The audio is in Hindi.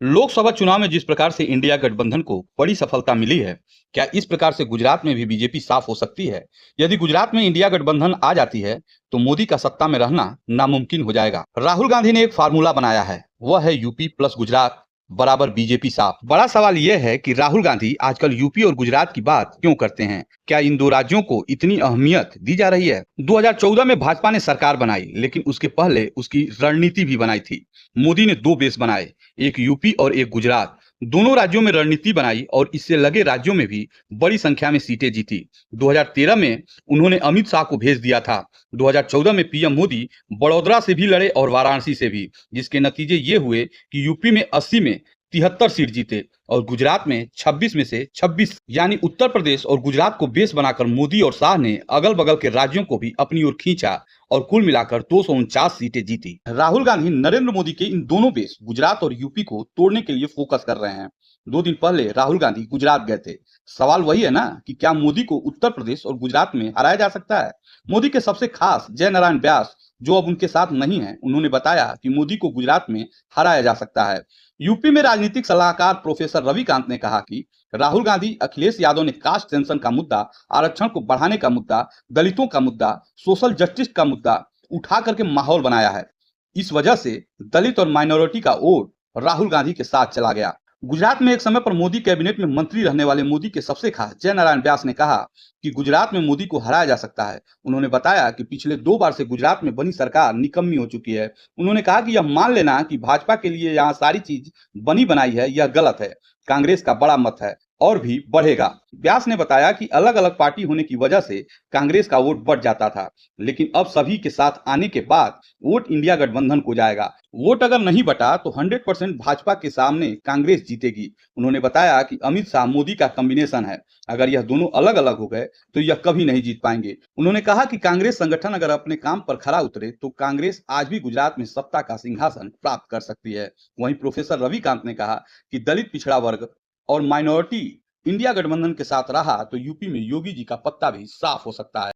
लोकसभा चुनाव में जिस प्रकार से इंडिया गठबंधन को बड़ी सफलता मिली है, क्या इस प्रकार से गुजरात में भी बीजेपी साफ हो सकती है? यदि गुजरात में इंडिया गठबंधन आ जाती है, तो मोदी का सत्ता में रहना नामुमकिन हो जाएगा। राहुल गांधी ने एक फार्मूला बनाया है, वह है यूपी प्लस गुजरात बराबर बीजेपी साफ। बड़ा सवाल यह है कि राहुल गांधी आजकल यूपी और गुजरात की बात क्यों करते हैं? क्या इन दो राज्यों को इतनी अहमियत दी जा रही है? 2014 में भाजपा ने सरकार बनाई, लेकिन उसके पहले उसकी रणनीति भी बनाई थी। मोदी ने दो बेस बनाए, एक यूपी और एक गुजरात। दोनों राज्यों में रणनीति बनाई और इससे लगे राज्यों में भी बड़ी संख्या में सीटें जीती। 2013 में उन्होंने अमित शाह को भेज दिया था। 2014 में पीएम मोदी बड़ौदा से भी लड़े और वाराणसी से भी, जिसके नतीजे ये हुए कि यूपी में 80 में 73 सीट जीते और गुजरात में 26 में से 26, यानी उत्तर प्रदेश और गुजरात को बेस बनाकर मोदी और शाह ने अगल बगल के राज्यों को भी अपनी ओर खींचा और कुल मिलाकर 249 सीटें जीती। राहुल गांधी नरेंद्र मोदी के इन दोनों बेस गुजरात और यूपी को तोड़ने के लिए फोकस कर रहे हैं। 2 दिन पहले राहुल गांधी गुजरात गए थे। सवाल वही है ना कि क्या मोदी को उत्तर प्रदेश और गुजरात में हराया जा सकता है? मोदी के सबसे खास जय नारायण व्यास, जो अब उनके साथ नहीं है, उन्होंने बताया कि मोदी को गुजरात में हराया जा सकता है। यूपी में राजनीतिक सलाहकार प्रोफेसर रविकांत ने कहा कि राहुल गांधी, अखिलेश यादव ने कास्ट सेंसन का मुद्दा, आरक्षण को बढ़ाने का मुद्दा, दलितों का मुद्दा, सोशल जस्टिस का मुद्दा उठा करके माहौल बनाया है। इस वजह से दलित और माइनॉरिटी का वोट राहुल गांधी के साथ चला गया। गुजरात में एक समय पर मोदी कैबिनेट में मंत्री रहने वाले मोदी के सबसे खास जय नारायण व्यास ने कहा कि गुजरात में मोदी को हराया जा सकता है। उन्होंने बताया कि पिछले 2 बार से गुजरात में बनी सरकार निकम्मी हो चुकी है। उन्होंने कहा कि यह मान लेना कि भाजपा के लिए यहाँ सारी चीज बनी बनाई है, यह गलत है। कांग्रेस का बड़ा मत है और भी बढ़ेगा। व्यास ने बताया कि अलग अलग पार्टी होने की वजह से कांग्रेस का वोट बढ़ जाता था, लेकिन अब सभी के साथ आने के बाद वोट इंडिया गठबंधन को जाएगा। वोट अगर नहीं बटा तो 100% भाजपा के सामने कांग्रेस जीतेगी। उन्होंने बताया कि अमित शाह मोदी का कॉम्बिनेशन है, अगर यह दोनों अलग अलग हो गए तो यह कभी नहीं जीत पाएंगे। उन्होंने कहा कि कांग्रेस संगठन अगर अपने काम पर खरा उतरे तो कांग्रेस आज भी गुजरात में सत्ता का सिंहासन प्राप्त कर सकती है। वहीं प्रोफेसर रविकांत ने कहा कि दलित पिछड़ा वर्ग और माइनॉरिटी इंडिया गठबंधन के साथ रहा तो यूपी में योगी जी का पत्ता भी साफ हो सकता है।